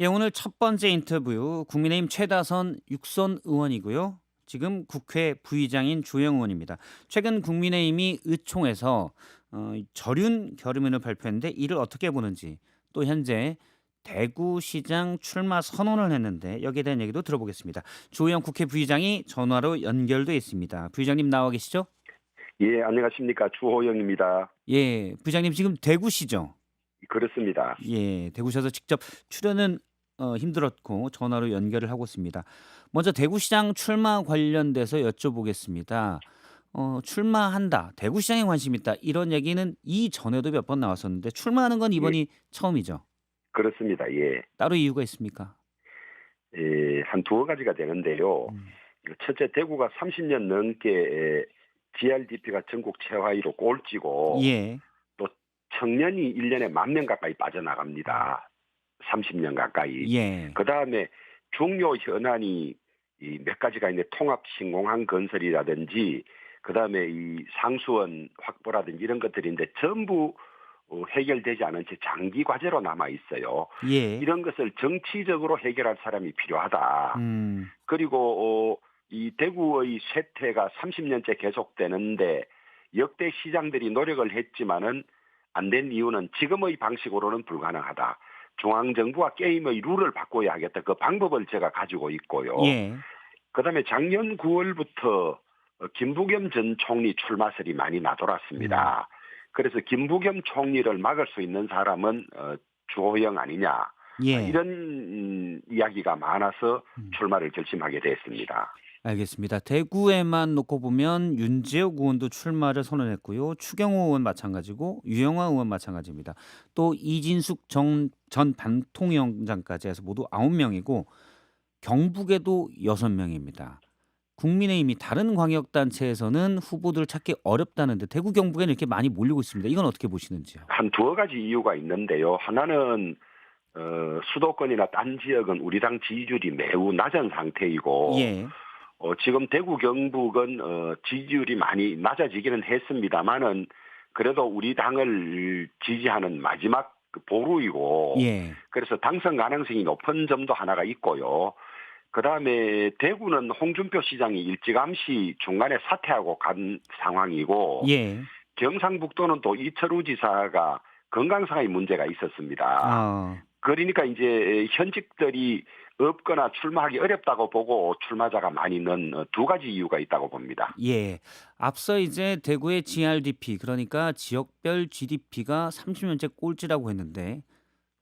예, 오늘 첫 번째 인터뷰 국민의힘 최다선 육선 의원이고요. 지금 국회 부의장인 주호영 의원입니다. 최근 국민의힘이 의총에서 절윤 결의문을 발표했는데 이를 어떻게 보는지 또 현재 대구시장 출마 선언을 했는데 여기에 대한 얘기도 들어보겠습니다. 주호영 국회 부의장이 전화로 연결돼 있습니다. 부의장님 나와 계시죠? 예, 안녕하십니까. 주호영입니다. 예, 부의장님 지금 대구시죠? 그렇습니다. 예, 대구셔서 직접 출연은 힘들었고 전화로 연결을 하고 있습니다. 먼저 대구시장 출마 관련돼서 여쭤보겠습니다. 출마한다, 대구시장에 관심 있다 이런 얘기는 이전에도 몇 번 나왔었는데 출마하는 건 예, 이번이 처음이죠. 그렇습니다. 예. 따로 이유가 있습니까? 예, 한 두어 가지가 되는데요. 음. 첫째, 대구가 30년 넘게 GRDP가 전국 최하위로 꼴찌고 예. 또 청년이 1년에 10,000명 가까이 빠져나갑니다. 30년 가까이. 예. 그다음에 중요 현안이 이 몇 가지가 있는데 통합신공항 건설이라든지 그다음에 이 상수원 확보라든지 이런 것들인데 전부 해결되지 않은 채 장기 과제로 남아 있어요. 예. 이런 것을 정치적으로 해결할 사람이 필요하다. 음. 그리고 이 대구의 쇠퇴가 30년째 계속되는데 역대 시장들이 노력을 했지만은 안 된 이유는 지금의 방식으로는 불가능하다. 중앙정부와 게임의 룰을 바꿔야 하겠다. 그 방법을 제가 가지고 있고요. 예. 그다음에 작년 9월부터 김부겸 전 총리 출마설이 많이 음. 나돌았습니다. 그래서 김부겸 총리를 막을 수 있는 사람은 주호영 아니냐. 예. 이런 이야기가 많아서 음. 출마를 결심하게 됐습니다. 알겠습니다. 대구에만 놓고 보면 윤재욱 의원도 출마를 선언했고요. 추경호 의원 마찬가지고 유영아 의원 마찬가지입니다. 또 이진숙 전 방통위원장까지 해서 모두 9명이고 경북에도 6명입니다. 국민의힘이 다른 광역단체에서는 후보들을 찾기 어렵다는데 대구 경북에는 이렇게 많이 몰리고 있습니다. 이건 어떻게 보시는지요? 한 두어 가지 이유가 있는데요. 하나는 수도권이나 딴 지역은 우리 당 지지율이 매우 낮은 상태이고 예. 지금 대구 경북은 지지율이 많이 낮아지기는 했습니다만은 그래도 우리 당을 지지하는 마지막 그 보루이고 예. 그래서 당선 가능성이 높은 점도 하나가 있고요. 그다음에 대구는 홍준표 시장이 일찌감치 중간에 사퇴하고 간 상황이고 예. 경상북도는 또 이철우 지사가 건강상의 문제가 있었습니다. 아. 그러니까 이제 현직들이 없거나 출마하기 어렵다고 보고 출마자가 많이 는 두 가지 이유가 있다고 봅니다. 예. 앞서 이제 대구의 GRDP 그러니까 지역별 GDP가 30년째 꼴찌라고 했는데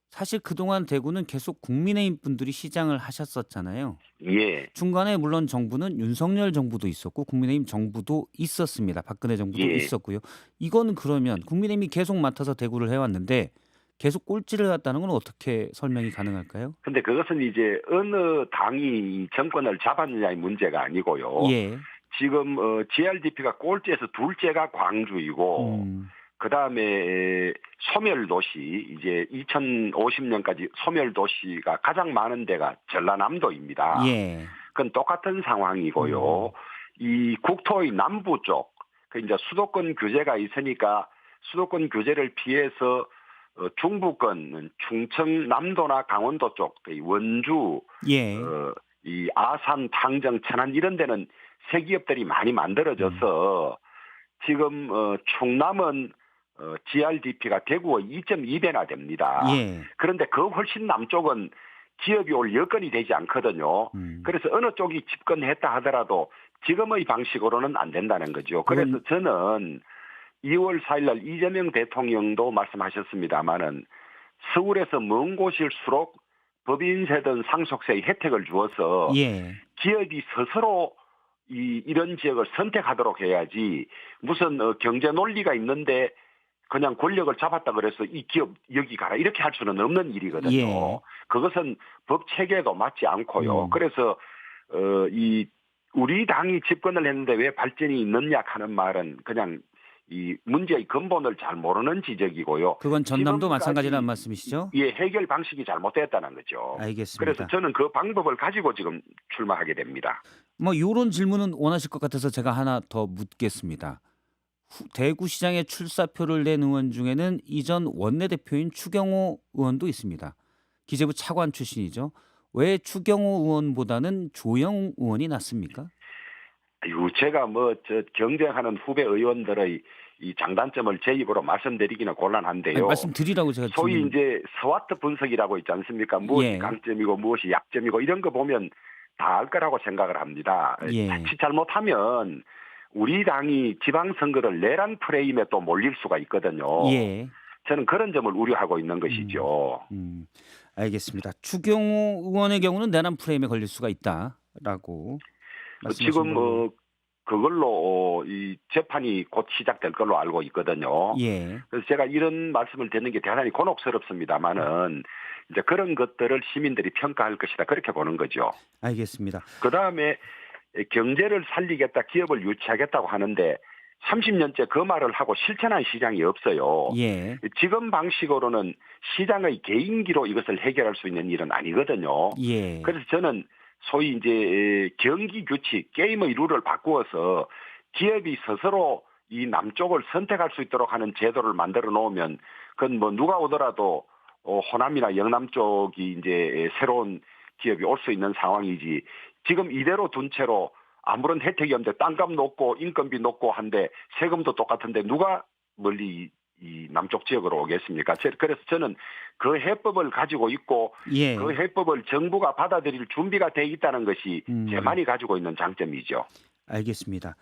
사실 그동안 대구는 계속 국민의힘 분들이 시장을 하셨었잖아요. 예, 중간에 물론 정부는 윤석열 정부도 있었고 국민의힘 정부도 있었습니다. 박근혜 정부도 예. 있었고요. 이거는 그러면 국민의힘이 계속 맡아서 대구를 해왔는데 계속 꼴찌를 했다는 건 어떻게 설명이 가능할까요? 근데 그것은 이제 어느 당이 정권을 잡았느냐의 문제가 아니고요. 예. 지금 GRDP가 꼴찌에서 둘째가 광주이고 음. 그다음에 소멸도시 이제 2050년까지 소멸도시가 가장 많은 데가 전라남도입니다. 예. 그건 똑같은 상황이고요. 음. 이 국토의 남부 쪽, 그 이제 수도권 규제가 있으니까 수도권 규제를 피해서 중부권, 충청 남도나 강원도 쪽, 그 원주, 예. 이 아산, 당정, 천안 이런 데는 새 기업들이 많이 음. 만들어져서 지금 충남은 GRDP가 대구의 2.2배나 됩니다. 예. 그런데 그 훨씬 남쪽은 기업이 올 여건이 되지 않거든요. 음. 그래서 어느 쪽이 집권했다 하더라도 지금의 방식으로는 안 된다는 거죠. 그래서 그건 저는 2월 4일 날 이재명 대통령도 말씀하셨습니다마는 서울에서 먼 곳일수록 법인세든 상속세의 혜택을 주어서 예. 기업이 스스로 이런 지역을 선택하도록 해야지 무슨 경제 논리가 있는데 그냥 권력을 잡았다 그래서 이 기업 여기 가라 이렇게 할 수는 없는 일이거든요. 예. 그것은 법 체계도 맞지 않고요. 음. 그래서 이 우리 당이 집권을 했는데 왜 발전이 있느냐 하는 말은 그냥 이 문제의 근본을 잘 모르는 지적이고요. 그건 전남도 마찬가지라는 지금까지 말씀이시죠? 해결 방식이 잘못됐다는 거죠. 그래서 알겠습니다. 저는 그 방법을 가지고 지금 출마하게 됩니다. 뭐 요런 질문은 원하실 것 같아서 제가 하나 더 묻겠습니다. 대구시장에 출사표를 낸 의원 중에는 이전 원내대표인 추경호 의원도 있습니다. 기재부 차관 출신이죠. 왜 추경호 의원보다는 조영 의원이 낫습니까? 아유, 제가 뭐 저 경쟁하는 후배 의원들의 이 장단점을 제 입으로 말씀드리기는 아니, 곤란한데요. 말씀드리라고 제가 소위 질문. 이제 스와트 분석이라고 있지 않습니까? 무엇이 예, 강점이고 무엇이 약점이고 이런 거 보면 다 알 거라고 생각을 합니다. 예, 자칫 잘못하면 우리 당이 지방선거를 내란 프레임에 또 몰릴 수가 있거든요. 예. 저는 그런 점을 우려하고 있는 음, 것이죠. 음, 알겠습니다. 추경호 의원의 경우는 내란 프레임에 걸릴 수가 있다라고 말씀하신 지금 걸로. 그걸로 이 재판이 곧 시작될 걸로 알고 있거든요. 예, 그래서 제가 이런 말씀을 드리는 게 대단히 곤혹스럽습니다만은 이제 그런 것들을 시민들이 평가할 것이다 그렇게 보는 거죠. 알겠습니다. 그 다음에 경제를 살리겠다, 기업을 유치하겠다고 하는데 30년째 그 말을 하고 실천한 시장이 없어요. 예, 지금 방식으로는 시장의 개인기로 이것을 해결할 수 있는 일은 아니거든요. 예, 그래서 저는 소위 이제 경기 규칙, 게임의 룰을 바꾸어서 기업이 스스로 이 남쪽을 선택할 수 있도록 하는 제도를 만들어 놓으면 그건 뭐 누가 오더라도 호남이나 영남 쪽이 이제 새로운 기업이 올 수 있는 상황이지. 지금 이대로 둔 채로 아무런 혜택이 없는데 땅값 높고 인건비 높고 한데 세금도 똑같은데 누가 멀리 이 남쪽 지역으로 오겠습니까? 그래서 저는 그 해법을 가지고 있고 그 예. 해법을 정부가 받아들일 준비가 돼 있다는 것이 음, 제만이 가지고 있는 장점이죠. 알겠습니다.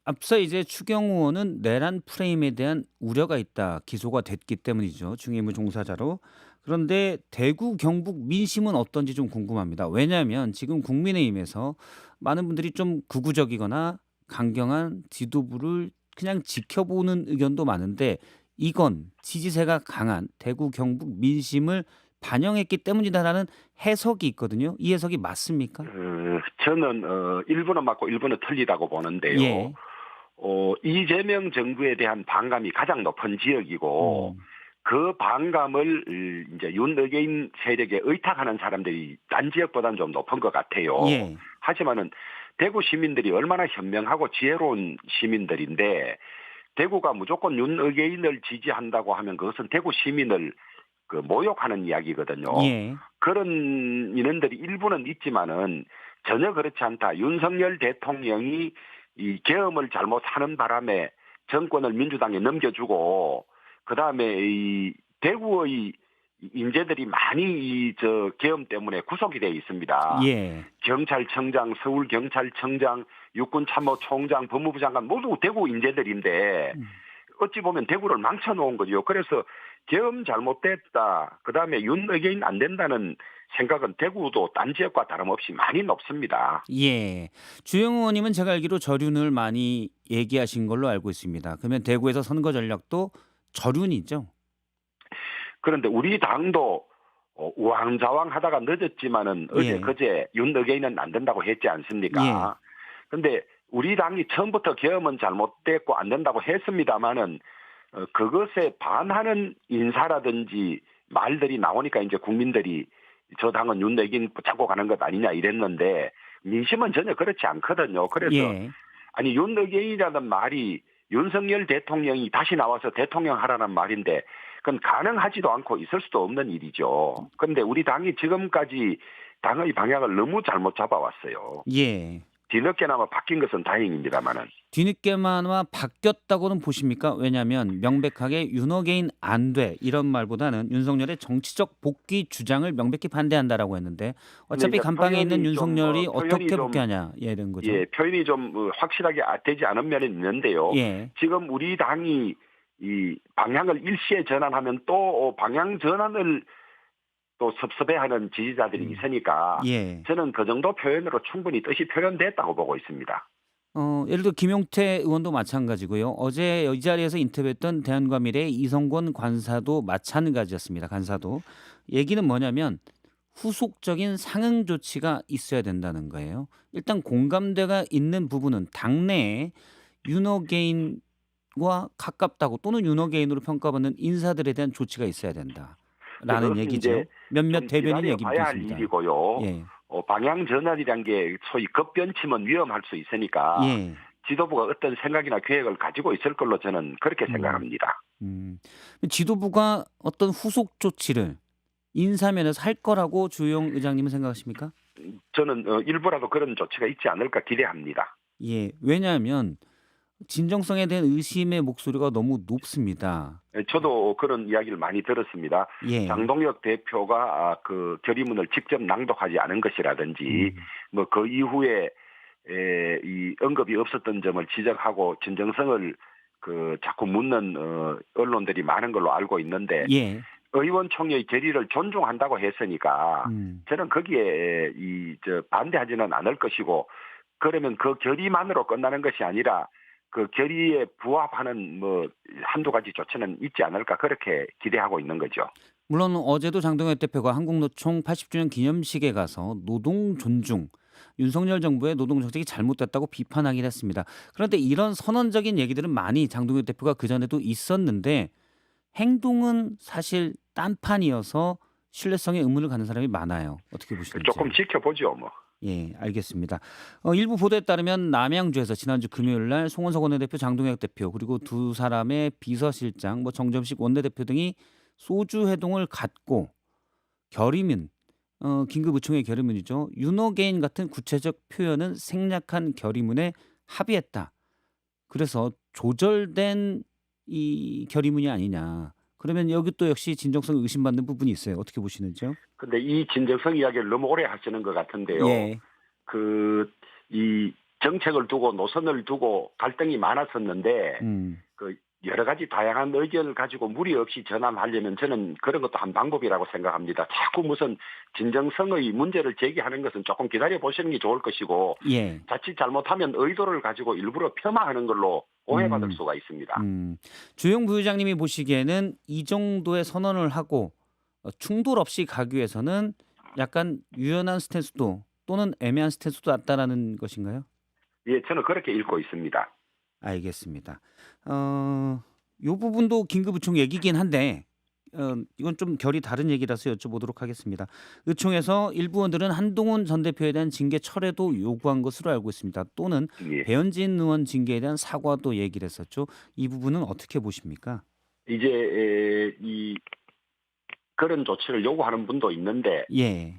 앞서 이제 추경호 의원은 내란 프레임에 대한 우려가 있다 기소가 됐기 때문이죠. 중의무 종사자로. 그런데 대구 경북 민심은 어떤지 좀 궁금합니다. 왜냐하면 지금 국민의힘에서 많은 분들이 좀 극우적이거나 강경한 지도부를 그냥 지켜보는 의견도 많은데 이건 지지세가 강한 대구 경북 민심을 반영했기 때문이다라는 해석이 있거든요. 이 해석이 맞습니까? 저는 일부는 맞고 일부는 틀리다고 보는데요. 예. 이재명 정부에 대한 반감이 가장 높은 지역이고 음. 그 반감을 이제 윤어게인 세력에 의탁하는 사람들이 딴 지역보다는 좀 높은 것 같아요. 예. 하지만은 대구 시민들이 얼마나 현명하고 지혜로운 시민들인데 대구가 무조건 윤어게인을 지지한다고 하면 그것은 대구 시민을 그 모욕하는 이야기거든요. 예. 그런 인원들이 일부는 있지만은 전혀 그렇지 않다. 윤석열 대통령이 이 계엄을 잘못하는 바람에 정권을 민주당에 넘겨주고 그다음에 이 대구의 인재들이 많이 이 저 계엄 때문에 구속이 돼 있습니다. 예. 경찰청장, 서울경찰청장, 육군참모총장, 법무부 장관 모두 대구 인재들인데 음. 어찌 보면 대구를 망쳐놓은 거죠. 그래서 계엄 잘못됐다. 그다음에 윤의견 안 된다는 생각은 대구도 딴 지역과 다름없이 많이 높습니다. 예. 주영 의원님은 제가 알기로 저륜을 많이 얘기하신 걸로 알고 있습니다. 그러면 대구에서 선거 전략도 저륜이죠? 그런데 우리 당도 우왕좌왕하다가 늦었지만은 어제 예. 그제 윤의견은 안 된다고 했지 예. 않습니까? 그런데 우리 당이 처음부터 계엄은 잘못됐고 안 된다고 했습니다마는 그것에 반하는 인사라든지 말들이 나오니까 이제 국민들이 저 당은 윤내긴 붙잡고 가는 것 아니냐 이랬는데 민심은 전혀 그렇지 않거든요. 그래서 예. 아니 윤내견이라는 말이 윤석열 대통령이 다시 나와서 대통령 하라는 말인데 그건 가능하지도 않고 있을 수도 없는 일이죠. 그런데 우리 당이 지금까지 당의 방향을 너무 잘못 잡아왔어요. 예. 뒤늦게나마 바뀐 것은 다행입니다만은. 뒤늦게나마 바뀌었다고는 보십니까? 왜냐하면 명백하게 윤호개인 안 돼 이런 말보다는 윤석열의 정치적 복귀 주장을 명백히 반대한다라고 했는데 어차피 이제 감방에 있는 표현이 윤석열이 표현이 어떻게 좀 복귀하냐 이런 거죠. 예, 표현이 좀 확실하게 되지 않은 면이 있는데요. 예. 지금 우리 당이 이 방향을 일시에 전환하면 또 방향 전환을 또 섭섭해하는 지지자들이 있으니까 예. 저는 그 정도 표현으로 충분히 뜻이 표현됐다고 보고 있습니다. 예를 들어 김용태 의원도 마찬가지고요. 어제 이 자리에서 인터뷰했던 대한과밀의 이성권 관사도 마찬가지였습니다. 간사도. 얘기는 뭐냐면 후속적인 상응 조치가 있어야 된다는 거예요. 일단 공감대가 있는 부분은 당내에 윤호개인과 가깝다고 또는 윤호개인으로 평가받는 인사들에 대한 조치가 있어야 된다라는 그것은 얘기죠. 이제 몇몇 좀 대변인 기다려 얘기도 봐야 할 있습니다. 일이고요. 예. 방향 전환이란 게 소위 급변치면 위험할 수 있으니까 예. 지도부가 어떤 생각이나 계획을 가지고 있을 걸로 저는 그렇게 음. 생각합니다. 음. 지도부가 어떤 후속 조치를 인사면에서 할 거라고 주영 의장님은 생각하십니까? 저는 일부라도 그런 조치가 있지 않을까 기대합니다. 예. 왜냐하면 진정성에 대한 의심의 목소리가 너무 높습니다. 저도 그런 이야기를 많이 들었습니다. 예. 장동혁 대표가 그 결의문을 직접 낭독하지 않은 것이라든지 음. 뭐 그 이후에 이 언급이 없었던 점을 지적하고 진정성을 자꾸 묻는 언론들이 많은 걸로 알고 있는데 예. 의원총회의 결의를 존중한다고 했으니까 음. 저는 거기에 반대하지는 않을 것이고 그러면 그 결의만으로 끝나는 것이 아니라 그 결의에 부합하는 뭐 한두 가지 조치는 있지 않을까 그렇게 기대하고 있는 거죠. 물론 어제도 장동혁 대표가 한국노총 80주년 기념식에 가서 노동 존중, 윤석열 정부의 노동 정책이 잘못됐다고 비판하긴 했습니다. 그런데 이런 선언적인 얘기들은 많이 장동혁 대표가 그전에도 있었는데 행동은 사실 딴판이어서 신뢰성에 의문을 갖는 사람이 많아요. 어떻게 조금 보시는지요? 지켜보죠, 뭐. 예, 알겠습니다. 일부 보도에 따르면 남양주에서 지난주 금요일 날 송원석 원내대표, 장동혁 대표 그리고 두 사람의 비서실장, 뭐 정점식 원내대표 등이 소주 회동을 갖고 결의문, 긴급 의총의 결의문이죠. 유노게인 같은 구체적 표현은 생략한 결의문에 합의했다. 그래서 조절된 이 결의문이 아니냐. 그러면 여기 또 역시 진정성 의심받는 부분이 있어요. 어떻게 보시는지요? 근데 이 진정성 이야기를 너무 오래 하시는 것 같은데요. 예. 이 정책을 두고 노선을 두고 갈등이 많았었는데 음. 여러 가지 다양한 의견을 가지고 무리 없이 전환하려면 저는 그런 것도 한 방법이라고 생각합니다. 자꾸 무슨 진정성의 문제를 제기하는 것은 조금 기다려 보시는 게 좋을 것이고 예. 자칫 잘못하면 의도를 가지고 일부러 폄하하는 걸로 오해받을 음. 수가 있습니다. 주영 부회장님이 보시기에는 이 정도의 선언을 하고 충돌 없이 가기 위해서는 약간 유연한 스탠스도 또는 애매한 스탠스도 낫다라는 것인가요? 예, 저는 그렇게 읽고 있습니다. 알겠습니다. 요 부분도 긴급의총 얘기긴 한데 이건 좀 결이 다른 얘기라서 여쭤보도록 하겠습니다. 의총에서 일부 의원들은 한동훈 전 대표에 대한 징계 철회도 요구한 것으로 알고 있습니다. 또는 예. 배현진 의원 징계에 대한 사과도 얘기를 했었죠. 이 부분은 어떻게 보십니까? 이제 그런 조치를 요구하는 분도 있는데 예.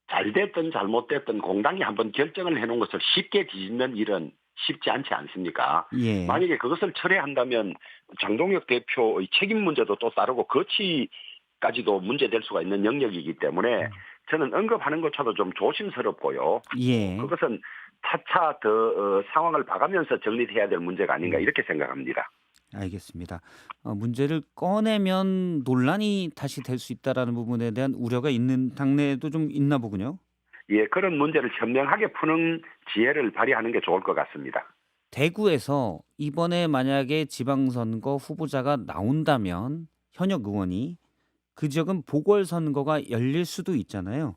잘 됐든 잘못됐든 공당이 한번 결정을 해놓은 것을 쉽게 뒤집는 일은 쉽지 않지 않습니까? 예. 만약에 그것을 철회한다면 장동혁 대표의 책임 문제도 또 따르고 거치까지도 문제될 수가 있는 영역이기 때문에 저는 언급하는 것조차도 좀 조심스럽고요. 예. 그것은 차차 더 상황을 봐가면서 정리해야 될 문제가 아닌가 이렇게 생각합니다. 알겠습니다. 문제를 꺼내면 논란이 다시 될 수 있다라는 부분에 대한 우려가 있는 당내에도 좀 있나 보군요. 예, 그런 문제를 현명하게 푸는 지혜를 발휘하는 게 좋을 것 같습니다. 대구에서 이번에 만약에 지방선거 후보자가 나온다면 현역 의원이 그 지역은 보궐선거가 열릴 수도 있잖아요.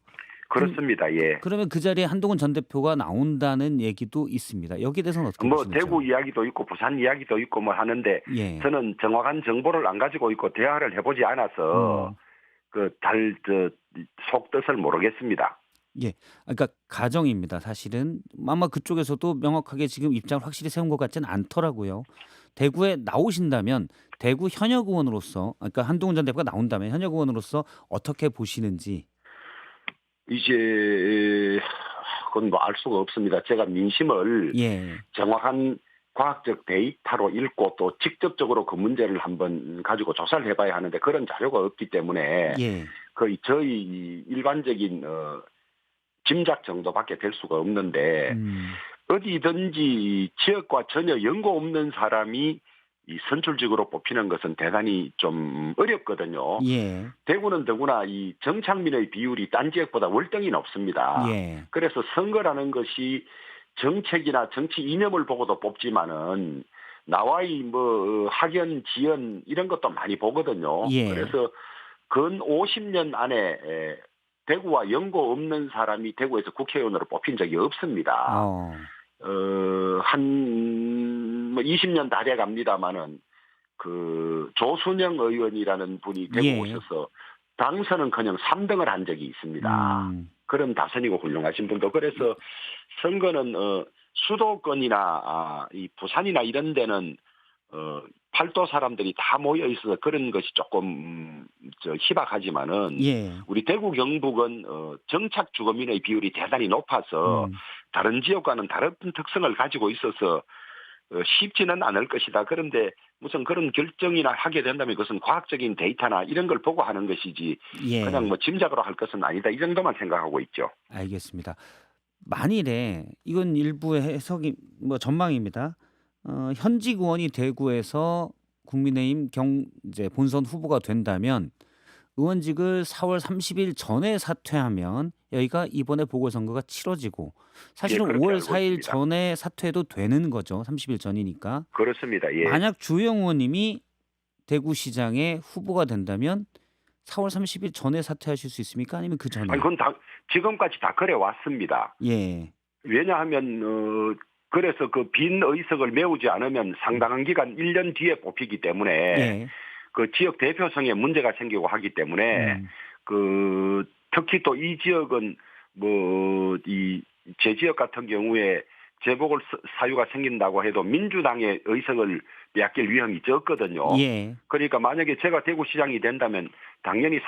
그렇습니다. 예. 그러면 그 자리에 한동훈 전 대표가 나온다는 얘기도 있습니다. 여기에 대해서는 어떻게 뭐 보시는지요? 대구 이야기도 있고 부산 이야기도 있고 뭐 하는데 예. 저는 정확한 정보를 안 가지고 있고 대화를 해보지 않아서 속뜻을 모르겠습니다. 예. 그러니까 가정입니다. 사실은 아마 그쪽에서도 명확하게 지금 입장을 확실히 세운 것 같지는 않더라고요. 대구에 나오신다면 대구 현역 의원으로서 그러니까 한동훈 전 대표가 나온다면 현역 의원으로서 어떻게 보시는지. 이제 그건 뭐 알 수가 없습니다. 제가 민심을 예. 정확한 과학적 데이터로 읽고 또 직접적으로 그 문제를 한번 가지고 조사를 해봐야 하는데 그런 자료가 없기 때문에 예. 거의 저희 일반적인 짐작 정도밖에 될 수가 없는데 어디든지 지역과 전혀 연고 없는 사람이 이 선출직으로 뽑히는 것은 대단히 좀 어렵거든요. 예. 대구는 더구나 이 정착민의 비율이 딴 지역보다 월등히 높습니다. 예. 그래서 선거라는 것이 정책이나 정치 이념을 보고도 뽑지만은 나와의 뭐 학연, 지연 이런 것도 많이 보거든요. 예. 그래서 근 50년 안에 대구와 연고 없는 사람이 대구에서 국회의원으로 뽑힌 적이 없습니다. 한 20년 다 돼 갑니다만은 조순영 의원이라는 분이 대구에 예. 오셔서 당선은커녕 3등을 한 적이 있습니다. 그런 다선이고 훌륭하신 분도 그래서 선거는 수도권이나 이 부산이나 이런 데는 팔도 사람들이 다 모여 있어서 그런 것이 조금 희박하지만은 예. 우리 대구 경북은 정착 주거민의 비율이 대단히 높아서 다른 지역과는 다른 특성을 가지고 있어서 쉽지는 않을 것이다. 그런데 무슨 그런 결정이나 하게 된다면 그것은 과학적인 데이터나 이런 걸 보고 하는 것이지 예. 그냥 뭐 짐작으로 할 것은 아니다. 이 정도만 생각하고 있죠. 알겠습니다. 만일에 이건 일부의 해석이 뭐 전망입니다. 현직 의원이 대구에서 국민의힘 이제 본선 후보가 된다면 의원직을 4월 30일 전에 사퇴하면 여기가 이번에 보궐선거가 치러지고 사실은 그렇게 5월 알고 4일 있습니다. 전에 사퇴해도 되는 거죠. 30일 전이니까. 그렇습니다. 예. 만약 주호영 의원님이 대구시장의 후보가 된다면 4월 30일 전에 사퇴하실 수 있습니까? 아니면 그 전에? 아니, 그건 다 지금까지 다 그래 왔습니다. 예. 왜냐하면 그래서 그 빈 의석을 메우지 않으면 상당한 기간 1년 뒤에 뽑히기 때문에 예. 그 지역 대표성에 문제가 생기고 하기 때문에 그 특히 또 이 지역은 뭐 이 제 지역 같은 경우에 재보궐 사유가 생긴다고 해도 민주당의 의석을 빼앗길 위험이 적거든요. 예. 그러니까 만약에 제가 대구시장이 된다면 당연히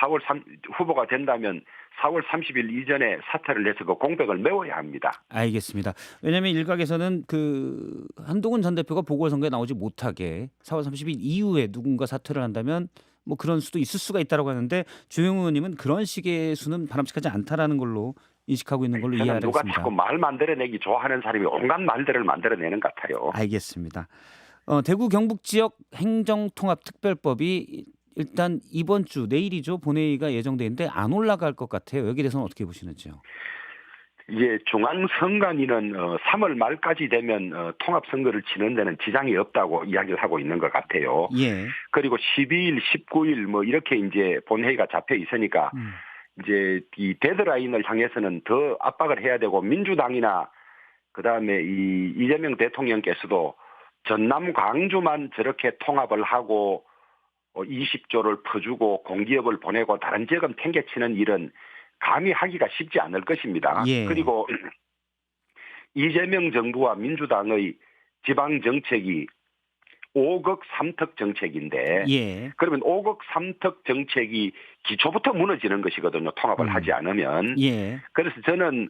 후보가 된다면 4월 30일 이전에 사퇴를 해서 그 공백을 메워야 합니다. 알겠습니다. 왜냐하면 일각에서는 그 한동훈 전 대표가 보궐선거에 나오지 못하게 4월 30일 이후에 누군가 사퇴를 한다면 뭐 그런 수도 있을 수가 있다라고 하는데 주영 의원님은 그런 식의 수는 바람직하지 않다라는 걸로 인식하고 있는 걸로 저는 이해하겠습니다. 누가 자꾸 말 만들어내기 좋아하는 사람이 온갖 말들을 만들어내는 것 같아요. 알겠습니다. 대구 경북 지역 행정통합특별법이 일단 이번 주 내일이죠. 본회의가 예정돼 있는데 안 올라갈 것 같아요. 여기에 대해서는 어떻게 보시는지요? 이제 중앙선관위는 3월 말까지 되면 통합선거를 치는 데는 지장이 없다고 이야기를 하고 있는 것 같아요. 예. 그리고 12일, 19일 뭐 이렇게 이제 본회의가 잡혀 있으니까 이제 이 데드라인을 향해서는 더 압박을 해야 되고 민주당이나 그다음에 이 이재명 대통령께서도 전남 광주만 저렇게 통합을 하고 20조를 퍼주고 공기업을 보내고 다른 지역은 팽개치는 일은 감히 하기가 쉽지 않을 것입니다. 예. 그리고 이재명 정부와 민주당의 지방 정책이 5극 3특 정책인데 예. 그러면 5극 3특 정책이 기초부터 무너지는 것이거든요. 통합을 하지 않으면. 예. 그래서 저는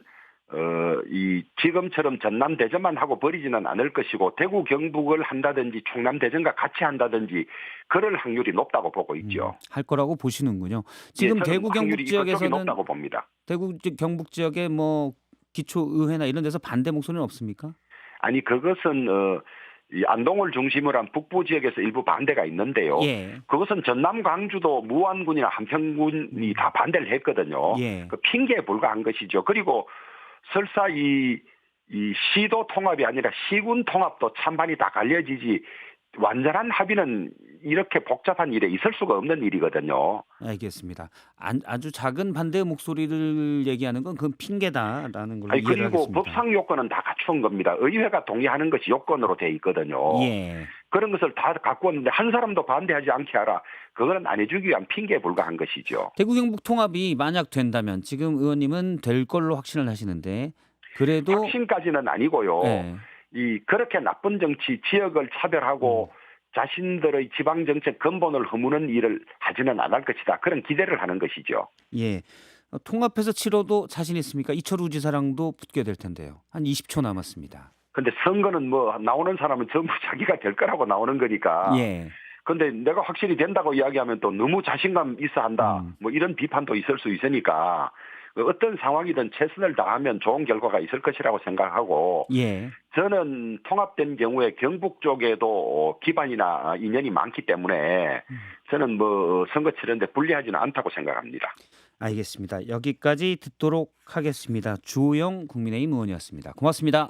이 지금처럼 전남 대전만 하고 버리지는 않을 것이고 대구 경북을 한다든지 충남 대전과 같이 한다든지 그럴 확률이 높다고 보고 있죠. 할 거라고 보시는군요. 지금 예, 대구 경북 확률이 지역에서는 높다고 봅니다. 대구 경북 지역의 뭐 기초 의회나 이런 데서 반대 목소리는 없습니까? 아니 그것은 이 안동을 중심으로 한 북부 지역에서 일부 반대가 있는데요. 예. 그것은 전남 광주도 무안군이나 한평군이 다 반대를 했거든요. 예. 그 핑계에 불과한 것이죠. 그리고 설사 이 시도 통합이 아니라 시군 통합도 찬반이 다 갈려지지 완전한 합의는 이렇게 복잡한 일에 있을 수가 없는 일이거든요. 알겠습니다. 아주 작은 반대 목소리를 얘기하는 건 그건 핑계다라는 걸로 이해를 그리고 하겠습니다. 법상 요건은 다 갖춘 겁니다. 의회가 동의하는 것이 요건으로 돼 있거든요. 예. 그런 것을 다 갖고 왔는데 한 사람도 반대하지 않게 하라. 그거는 안 해주기 위한 핑계에 불과한 것이죠. 대구 경북 통합이 만약 된다면 지금 의원님은 될 걸로 확신을 하시는데 그래도 확신까지는 아니고요. 예. 이 그렇게 나쁜 정치, 지역을 차별하고 자신들의 지방 정책 근본을 허무는 일을 하지는 않을 것이다. 그런 기대를 하는 것이죠. 예. 통합해서 치러도 자신 있습니까? 이철우 지사랑도 붙게 될 텐데요. 한 20초 남았습니다. 근데 선거는 뭐 나오는 사람은 전부 자기가 될 거라고 나오는 거니까. 예. 근데 내가 확실히 된다고 이야기하면 또 너무 자신감 있어 한다. 뭐 이런 비판도 있을 수 있으니까 어떤 상황이든 최선을 다하면 좋은 결과가 있을 것이라고 생각하고 예. 저는 통합된 경우에 경북 쪽에도 기반이나 인연이 많기 때문에 저는 뭐 선거 치르는데 불리하지는 않다고 생각합니다. 알겠습니다. 여기까지 듣도록 하겠습니다. 주호영 국민의힘 의원이었습니다. 고맙습니다.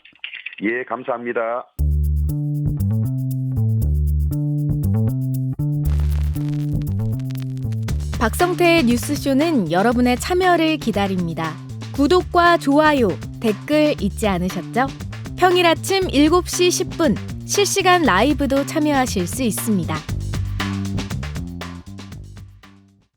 예, 감사합니다. 박성태의 뉴스쇼는 여러분의 참여를 기다립니다. 구독과 좋아요, 댓글 잊지 않으셨죠? 평일 아침 7시 10분 실시간 라이브도 참여하실 수 있습니다.